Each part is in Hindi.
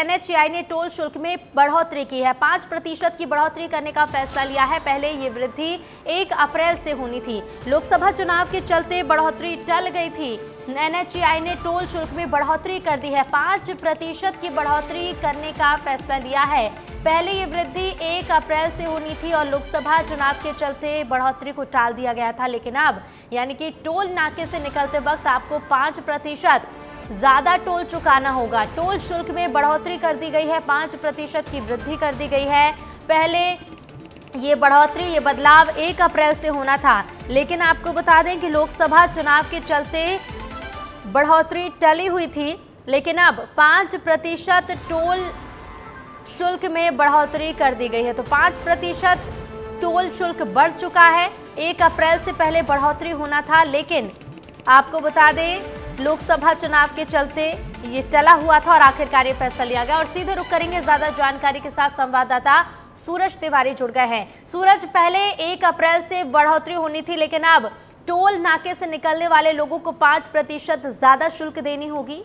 एनएचएआई ने टोल शुल्क में बढ़ोतरी की है। 5% की बढ़ोतरी करने का फैसला लिया है। पहले ये वृद्धि 1 अप्रैल से होनी थी। लोकसभा चुनाव के चलते बढ़ोतरी टल गई थी। एनएचएआई ने टोल शुल्क में बढ़ोतरी कर दी है। 5% की बढ़ोतरी करने का फैसला लिया है। पहले ये वृद्धि 1 अप्रैल से होनी थी और लोकसभा चुनाव के चलते बढ़ोतरी को टाल दिया गया था, लेकिन अब यानी कि टोल नाके से निकलते वक्त आपको 5% ज्यादा टोल चुकाना होगा। टोल शुल्क में बढ़ोतरी कर दी गई है, 5% की वृद्धि कर दी गई है। पहले ये बढ़ोतरी, ये बदलाव 1 अप्रैल से होना था, लेकिन आपको बता दें कि लोकसभा चुनाव के चलते बढ़ोतरी टली हुई थी, लेकिन अब 5% टोल शुल्क में बढ़ोतरी कर दी गई है। तो 5% टोल शुल्क बढ़ चुका है। 1 अप्रैल से पहले बढ़ोतरी होना था, लेकिन आपको बता दें लोकसभा चुनाव के चलते ये टला हुआ था और आखिरकार ये फैसला लिया गया। और सीधे रुक करेंगे ज्यादा जानकारी के साथ संवाददाता सूरज तिवारी जुड़ गए हैं। सूरज, पहले 1 अप्रैल से बढ़ोतरी होनी थी, लेकिन अब टोल नाके से निकलने वाले लोगों को 5% ज्यादा शुल्क देनी होगी।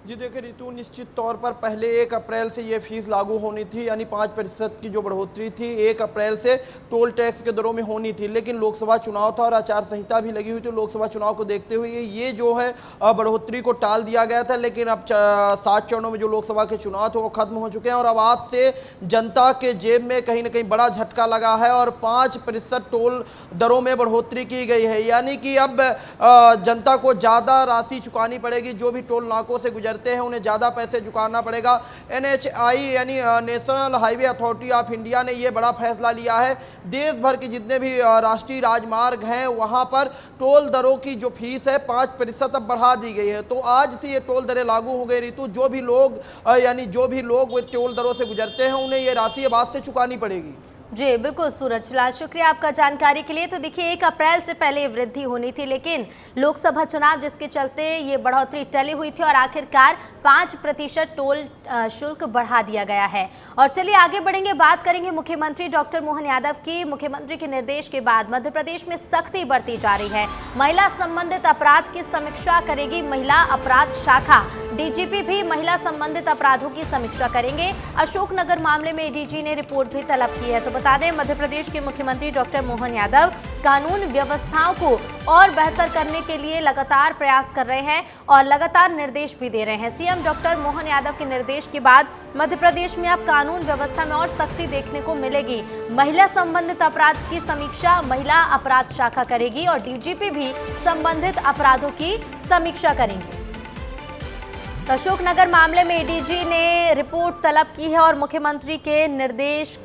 जी देखिए रितु, निश्चित तौर पर पहले 1 अप्रैल से ये फीस लागू होनी थी, यानी 5% की जो बढ़ोतरी थी 1 अप्रैल से टोल टैक्स के दरों में होनी थी, लेकिन लोकसभा चुनाव था और आचार संहिता भी लगी हुई थी। लोकसभा चुनाव को देखते हुए ये जो है बढ़ोतरी को टाल दिया गया था, लेकिन अब 7 चरणों में जो लोकसभा के चुनाव थे वो खत्म हो चुके हैं और अब आज से जनता के जेब में कहीं ना कहीं बड़ा झटका लगा है और 5% टोल दरों में बढ़ोतरी की गई है। यानी कि अब जनता को ज़्यादा राशि चुकानी पड़ेगी। जो भी टोल नाकों से गुजर हैं उन्हें ज्यादा पैसे चुकाना पड़ेगा। एनएचएआई यानी national highway authority of India ने यह बड़ा फैसला लिया है। देश भर के जितने भी राष्ट्रीय राजमार्ग हैं वहां पर टोल दरों की जो फीस है 5% अब बढ़ा दी गई है। तो आज से ये टोल दरें लागू हो गई रितु। जो भी लोग टोल दरों से गुजरते हैं उन्हें ये राशि अब आज से चुकानी पड़ेगी। जी बिल्कुल सूरज, फिलहाल शुक्रिया आपका जानकारी के लिए। तो देखिए 1 अप्रैल से पहले वृद्धि होनी थी, लेकिन लोकसभा चुनाव जिसके चलते ये बढ़ोतरी टली हुई थी और आखिरकार 5% टोल शुल्क बढ़ा दिया गया है। और चलिए आगे बढ़ेंगे, बात करेंगे मुख्यमंत्री डॉक्टर मोहन यादव की। मुख्यमंत्री के निर्देश के बाद मध्य प्रदेश में सख्ती बढ़ती जा रही है। महिला संबंधित अपराध की समीक्षा करेगी महिला अपराध शाखा। डीजीपी भी महिला संबंधित अपराधों की समीक्षा करेंगे। अशोकनगर मामले में एडीजी ने रिपोर्ट भी तलब की है। तो बता दें मध्य प्रदेश के मुख्यमंत्री डॉक्टर मोहन यादव कानून व्यवस्थाओं को और बेहतर करने के लिए लगातार प्रयास कर रहे हैं और लगातार निर्देश भी दे रहे हैं। सीएम डॉक्टर मोहन यादव के निर्देश के बाद मध्य प्रदेश में अब कानून व्यवस्था में और सख्ती देखने को मिलेगी। महिला संबंधित अपराध की समीक्षा महिला अपराध शाखा करेगी और डीजीपी भी संबंधित अपराधों की समीक्षा करेंगे। अशोकनगर मामले में एडीजी ने रिपोर्ट तलब की है और मुख्यमंत्री के निर्देश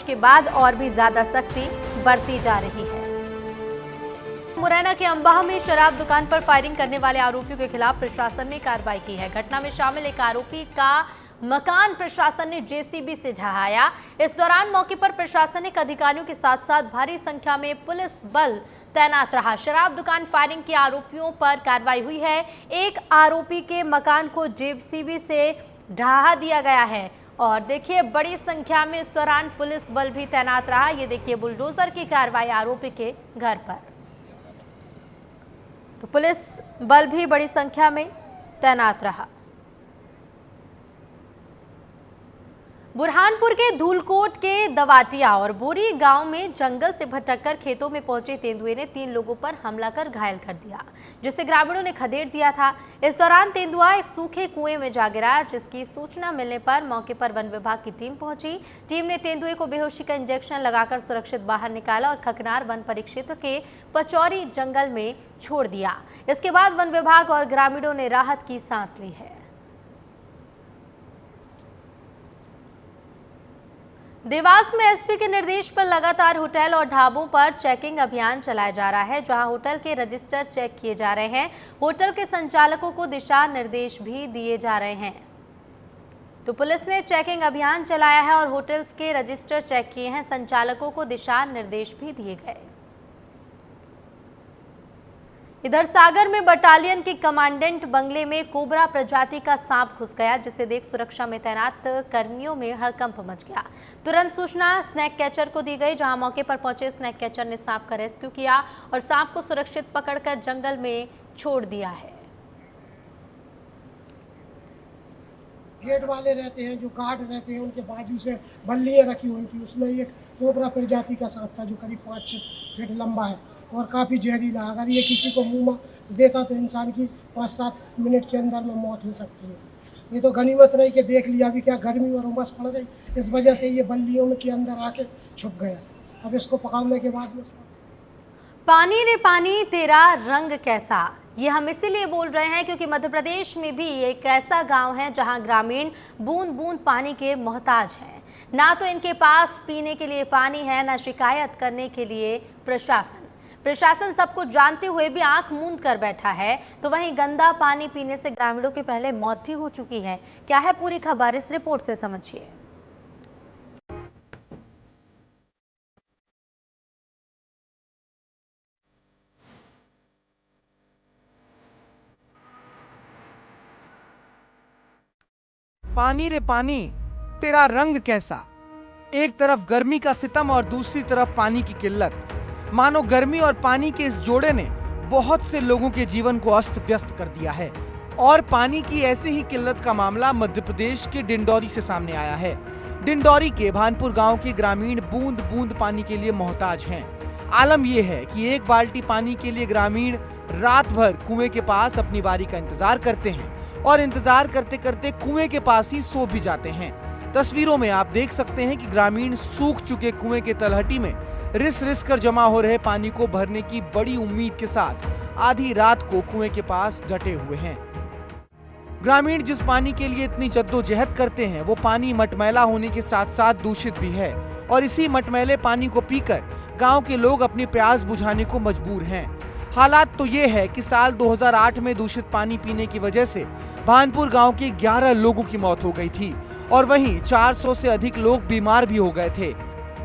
के बाद और भी ज्यादा सख्ती बरती जा रही है। मुरैना के अंबाह में शराब दुकान पर फायरिंग करने वाले आरोपियों के खिलाफ प्रशासन ने कार्रवाई की है। घटना में शामिल एक आरोपी का मकान प्रशासन ने जेसीबी से ढहाया। इस दौरान मौके पर प्रशासनिक अधिकारियों के साथ साथ भारी संख्या में पुलिस बल तैनात रहा। शराब दुकान फायरिंग के आरोपियों पर कार्रवाई हुई है। एक आरोपी के मकान को जेसीबी से ढहा दिया गया है और देखिए बड़ी संख्या में इस दौरान पुलिस बल भी तैनात रहा। ये देखिए बुलडोजर की कार्रवाई आरोपी के घर पर, तो पुलिस बल भी बड़ी संख्या में तैनात रहा। बुरहानपुर के धूलकोट के दवाटिया और बोरी गांव में जंगल से भटककर खेतों में पहुंचे तेंदुए ने 3 लोगों पर हमला कर घायल कर दिया, जिसे ग्रामीणों ने खदेड़ दिया था। इस दौरान तेंदुआ एक सूखे कुएं में जा गिरा, जिसकी सूचना मिलने पर मौके पर वन विभाग की टीम पहुंची। टीम ने तेंदुए को बेहोशी का इंजेक्शन लगाकर सुरक्षित बाहर निकाला और खकनार वन परिक्षेत्र के पचौरी जंगल में छोड़ दिया। इसके बाद वन विभाग और ग्रामीणों ने राहत की सांस ली है। देवास में एसपी के निर्देश पर लगातार होटल और ढाबों पर चेकिंग अभियान चलाया जा रहा है, जहां होटल के रजिस्टर चेक किए जा रहे हैं। होटल के संचालकों को दिशा निर्देश भी दिए जा रहे हैं। तो पुलिस ने चेकिंग अभियान चलाया है और होटल्स के रजिस्टर चेक किए हैं। संचालकों को दिशा निर्देश भी दिए गए। इधर सागर में बटालियन के कमांडेंट बंगले में कोबरा प्रजाति का सांप घुस गया, जिसे देख सुरक्षा में तैनात कर्मियों में हड़कंप मच गया। तुरंत सूचना स्नैक कैचर को दी गई, जहां मौके पर पहुंचे स्नैक कैचर ने सांप का रेस्क्यू किया और सांप को सुरक्षित पकड़कर जंगल में छोड़ दिया है। गेट वाले रहते हैं, जो गार्ड रहते हैं, उनके बाजू से बल्लियाँ रखी हुई थी। उसमें एक कोबरा प्रजाति का सांप था जो करीब 5-6 फीट लंबा है और काफ़ी जहरीला। अगर ये किसी को मुंह में देता तो इंसान की 5-7 मिनट के अंदर में मौत हो सकती है। ये तो गनीमत रही कि देख लिया। अभी क्या गर्मी और उमस पड़ रही, इस वजह से ये बल्लियों में के अंदर आके छुप गया। अब इसको पकड़ने के बाद में पानी रे पानी तेरा रंग कैसा, ये हम इसीलिए बोल रहे हैं क्योंकि मध्य प्रदेश में भी एक ऐसा गांव है जहां ग्रामीण बूंद बूंद पानी के मोहताज हैं। ना तो इनके पास पीने के लिए पानी है, ना शिकायत करने के लिए प्रशासन सब कुछ जानते हुए भी आंख मूंद कर बैठा है। तो वहीं गंदा पानी पीने से ग्रामीणों की पहले मौत भी हो चुकी है। क्या है पूरी खबर, इस रिपोर्ट से समझिए। पानी रे पानी तेरा रंग कैसा, एक तरफ गर्मी का सितम और दूसरी तरफ पानी की किल्लत। मानो गर्मी और पानी के इस जोड़े ने बहुत से लोगों के जीवन को अस्त व्यस्त कर दिया है। और पानी की ऐसी ही किल्लत का मामला मध्य प्रदेश के डिंडौरी से सामने आया है। डिंडौरी के भानपुर गांव के ग्रामीण बूंद बूंद पानी के लिए मोहताज हैं। आलम यह है कि एक बाल्टी पानी के लिए ग्रामीण रात भर कुएं के पास अपनी बारी का इंतजार करते हैं और इंतजार करते करते कुएं के पास ही सो भी जाते हैं। तस्वीरों में आप देख सकते हैं कि ग्रामीण सूख चुके कुएं के तलहटी में रिस रिस कर जमा हो रहे पानी को भरने की बड़ी उम्मीद के साथ आधी रात को कुएं के पास डटे हुए हैं। ग्रामीण जिस पानी के लिए इतनी जद्दोजहद करते हैं वो पानी मटमैला होने के साथ साथ दूषित भी है और इसी मटमैले पानी को पीकर गांव के लोग अपनी प्यास बुझाने को मजबूर हैं। हालात तो ये है कि साल 2008 में दूषित पानी पीने की वजह से भानपुर गांव के 11 लोगों की मौत हो गई थी और वहीं 400 से अधिक लोग बीमार भी हो गए थे।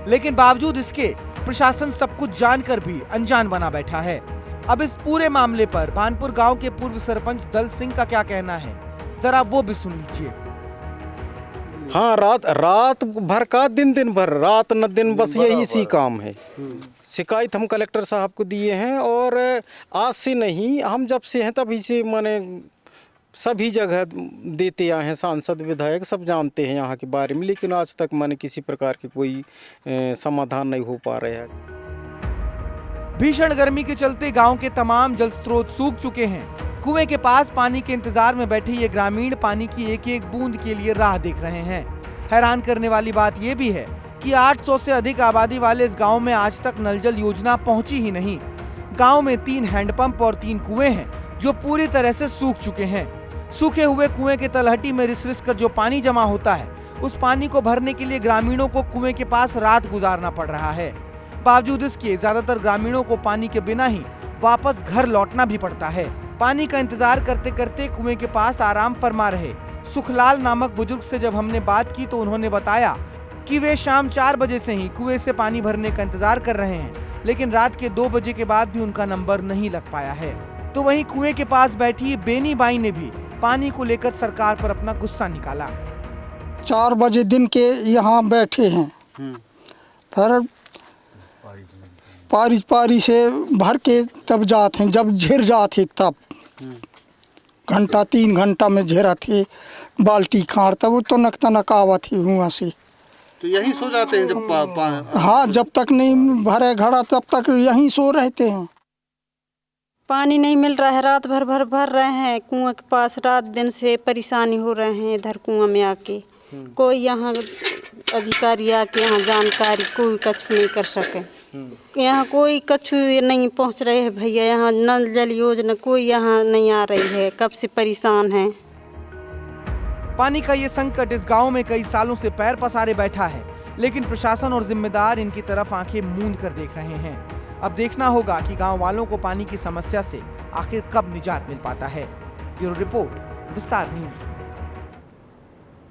लेकिन बावजूद इसके प्रशासन सब कुछ जानकर भी अनजान बना बैठा है। अब इस पूरे मामले पर भानपुर गांव के पूर्व सरपंच दल सिंह का क्या कहना है, जरा वो भी सुन लीजिए। हाँ, रात भर का दिन भर, रात न दिन, बस यही सी काम है। शिकायत हम कलेक्टर साहब को दिए हैं और आज से नहीं, हम जब से हैं तभी से माने सभी जगह देते आए हैं। सांसद विधायक सब जानते हैं यहाँ के बारे में, लेकिन आज तक माने किसी प्रकार की कोई समाधान नहीं हो पा रहा है। भीषण गर्मी के चलते गांव के तमाम जल स्रोत सूख चुके हैं। कुएं के पास पानी के इंतजार में बैठे ये ग्रामीण पानी की एक एक बूंद के लिए राह देख रहे हैं। हैरान करने वाली बात ये भी है कि 800 से अधिक आबादी वाले इस गांव में आज तक नल जल योजना पहुंची ही नहीं। गांव में 3 हैंडपंप और 3 कुएं हैं जो पूरी तरह से सूख चुके हैं। सूखे हुए कुएं के तलहटी में रिस रिस कर जो पानी जमा होता है, उस पानी को भरने के लिए ग्रामीणों को कुएं के पास रात गुजारना पड़ रहा है। बावजूद इसके ज्यादातर ग्रामीणों को पानी के बिना ही वापस घर लौटना भी पड़ता है। पानी का इंतजार करते करते कुएं के पास आराम फरमा रहे सुखलाल नामक बुजुर्ग से जब हमने बात की तो उन्होंने बताया कि वे शाम 4 बजे से ही कुएं से पानी भरने का इंतजार कर रहे हैं, लेकिन रात के 2 बजे के बाद भी उनका नंबर नहीं लग पाया है। तो वहीं कुएं के पास बैठी बेनी बाई ने भी पानी को लेकर सरकार पर अपना गुस्सा निकाला। 4 बजे दिन के यहाँ बैठे हैं, फिर पारी से भर के तब जाते हैं, जब झिर जाते तब घंटा 3 घंटा में झेरा थे बाल्टी खाड़, तब वो तो नक आवा थी वहाँ से। तो यहीं सो जाते हैं जब हाँ, जब तक नहीं भरे घड़ा तब तक यहीं सो रहते हैं। पानी नहीं मिल रहा है, रात भर रहे हैं कुआं के पास, रात दिन से परेशानी हो रहे हैं इधर कुआं में आके। कोई यहाँ अधिकारी आके यहाँ जानकारी कोई कछु नहीं कर सके। यहाँ कोई कछु नहीं पहुँच रहे हैं भैया, यहाँ नल जल योजना कोई यहाँ नहीं आ रही है, कब से परेशान है। पानी का ये संकट इस गांव में कई सालों से पैर पसारे बैठा है, लेकिन प्रशासन और जिम्मेदार इनकी तरफ आंखें मूंद कर देख रहे हैं। अब देखना होगा कि गांव वालों को पानी की समस्या से आखिर कब निजात मिल पाता है। ब्यूरो रिपोर्ट, विस्तार न्यूज।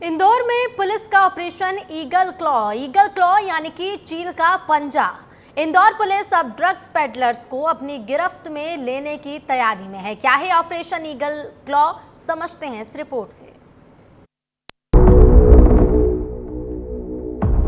इंदौर में पुलिस का ऑपरेशन ईगल क्लॉ यानी कि चील का पंजा। इंदौर पुलिस अब ड्रग्स पेडलर्स को अपनी गिरफ्त में लेने की तैयारी में है। क्या है ऑपरेशन ईगल क्लॉ, समझते हैं इस रिपोर्ट से।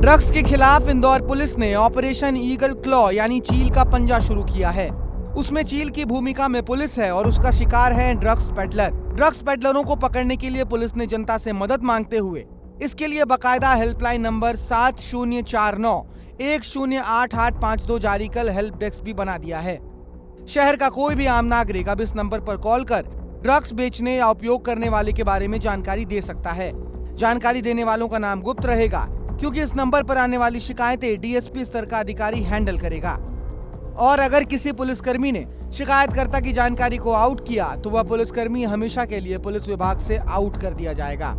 ड्रग्स के खिलाफ इंदौर पुलिस ने ऑपरेशन ईगल क्लॉ यानी चील का पंजा शुरू किया है। उसमें चील की भूमिका में पुलिस है और उसका शिकार है ड्रग्स पेडलर। ड्रग्स पेडलरों को पकड़ने के लिए पुलिस ने जनता से मदद मांगते हुए इसके लिए बाकायदा हेल्पलाइन नंबर 7049108852 जारी कर हेल्प डेस्क भी बना दिया है। शहर का कोई भी आम नागरिक अब इस नंबर पर कॉल कर ड्रग्स बेचने या उपयोग करने वाले के बारे में जानकारी दे सकता है। जानकारी देने वालों का नाम गुप्त रहेगा, क्योंकि इस नंबर पर आने वाली शिकायतें डीएसपी स्तर का अधिकारी हैंडल करेगा। और अगर किसी पुलिसकर्मी ने शिकायतकर्ता की जानकारी को आउट किया तो वह पुलिसकर्मी हमेशा के लिए पुलिस विभाग से आउट कर दिया जाएगा।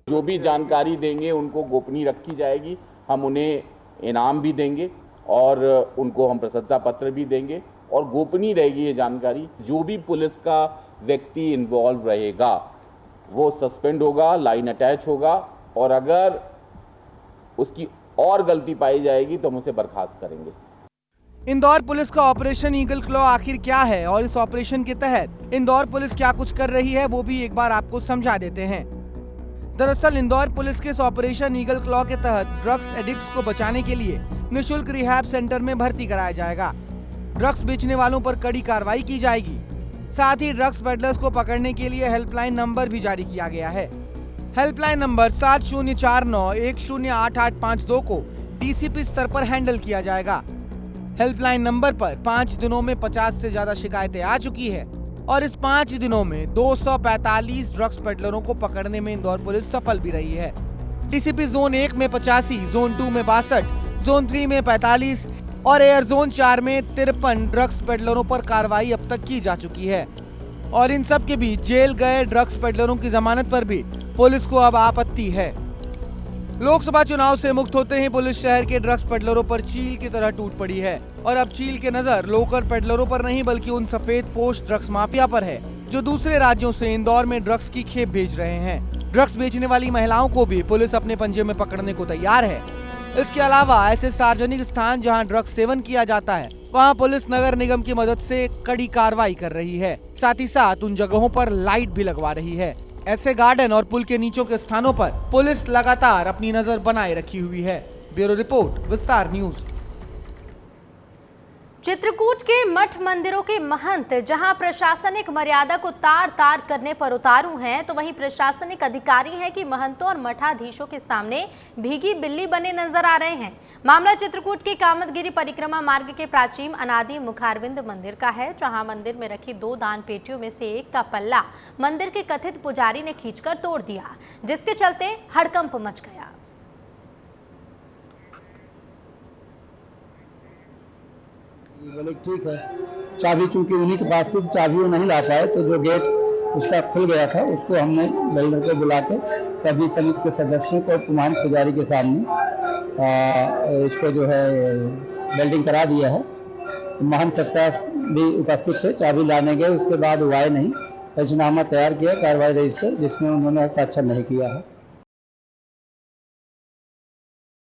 जो भी जानकारी देंगे उनको गोपनीय रखी जाएगी। हम उन्हें इनाम भी देंगे और उनको हम प्रशंसा पत्र भी देंगे और गोपनीय रहेगी ये जानकारी। जो भी पुलिस का व्यक्ति इन्वॉल्व रहेगा वो सस्पेंड होगा, लाइन अटैच होगा और अगर उसकी और गलती पाई जाएगी तो हम उसे बर्खास्त करेंगे। इंदौर पुलिस का ऑपरेशन ईगल क्लॉ आखिर क्या है और इस ऑपरेशन के तहत इंदौर पुलिस क्या कुछ कर रही है वो भी एक बार आपको समझा देते हैं। दरअसल इंदौर पुलिस के इस ऑपरेशन ईगल क्लॉ के तहत ड्रग्स एडिक्ट्स को बचाने के लिए निःशुल्क रिहैब सेंटर में भर्ती कराया जाएगा। ड्रग्स बेचने वालों पर कड़ी कार्रवाई की जाएगी। साथ ही ड्रग्स पेडलर्स को पकड़ने के लिए हेल्पलाइन नंबर भी जारी किया गया है। हेल्पलाइन नंबर 7049108852 को डीसीपी स्तर पर हैंडल किया जाएगा। हेल्पलाइन नंबर पर 5 दिनों में 50 से ज्यादा शिकायतें आ चुकी है और इस 5 दिनों में 245 ड्रग्स पेडलरों को पकड़ने में इंदौर पुलिस सफल भी रही है। डीसीपी जोन 1 में 85, जोन 2 में 62, जोन 3 में 45 और एयर जोन 4 में 53 ड्रग्स पेडलरों पर कार्रवाई अब तक की जा चुकी है। और इन सब के बीच जेल गए ड्रग्स पेडलरों की जमानत पर भी पुलिस को अब आपत्ति है। लोकसभा चुनाव से मुक्त होते ही पुलिस शहर के ड्रग्स पेडलरों पर चील की तरह टूट पड़ी है और अब चील की नजर लोकल पेडलरों पर नहीं बल्कि उन सफेद पोश ड्रग्स माफिया पर है जो दूसरे राज्यों से इंदौर में ड्रग्स की खेप भेज रहे हैं। ड्रग्स बेचने वाली महिलाओं को भी पुलिस अपने पंजे में पकड़ने को तैयार है। इसके अलावा ऐसे सार्वजनिक स्थान जहां ड्रग्स सेवन किया जाता है वहां पुलिस नगर निगम की मदद से कड़ी कार्रवाई कर रही है। साथ ही साथ उन जगहों पर लाइट भी लगवा रही है। ऐसे गार्डन और पुल के नीचों के स्थानों पर पुलिस लगातार अपनी नजर बनाए रखी हुई है। ब्यूरो रिपोर्ट, विस्तार न्यूज। चित्रकूट के मठ मंदिरों के महंत जहां प्रशासनिक मर्यादा को तार तार करने पर उतारू हैं, तो वहीं प्रशासनिक अधिकारी हैं कि महंतों और मठाधीशों के सामने भीगी बिल्ली बने नजर आ रहे हैं। मामला चित्रकूट के कामतगिरी परिक्रमा मार्ग के प्राचीन अनादि मुखारविंद मंदिर का है, जहां मंदिर में रखी 2 दान पेटियों में से एक का पल्ला मंदिर के कथित पुजारी ने खींचकर तोड़ दिया, जिसके चलते हड़कंप मच गया। बोले ठीक है, चाबी चूंकि उन्हीं के पास थी, चाबी वो नहीं ला पाए तो जो गेट उसका खुल गया था उसको हमने बिल्डर को बुला के सभी समिति के सदस्यों को कुमार पुजारी के सामने इसको जो है बिल्डिंग करा दिया है। महंत सत्ता भी उपस्थित थे, चाबी लाने गए, उसके बाद वो आए नहीं। पंचनामा तैयार किया, कार्रवाई रजिस्टर जिसमें उन्होंने हस्ताक्षर नहीं किया है।